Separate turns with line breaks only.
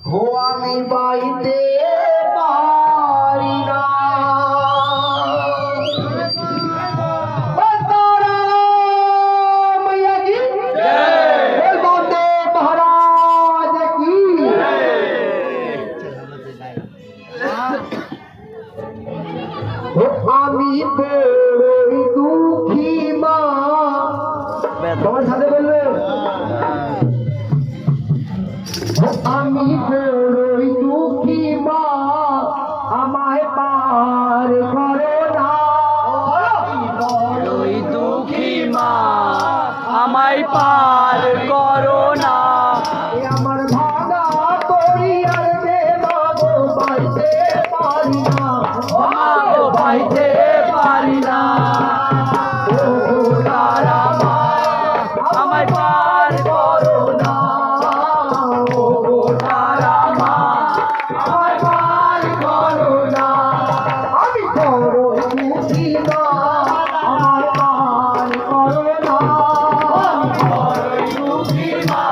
हो आमी बाईते पारी ना मैया की बोल बांधे महाराज की हो आमी बड़ी दुखी माँ তোমার সাথে বলবে আমি বড়ই দুঃখী মা আমায় পার করো না
বড়ই দুঃখী মা আমায় পার করো না
আমার ভাঙা করি আর দে মাগো বাইতে পারি না
মাগো বাইতে পারি না ও তারা মা আমায় পার করো না ও তারা মা আমায় পার করো না
আমি বড়ই দুঃখী মা আমায় পার করো না
বড়ই দুঃখী মা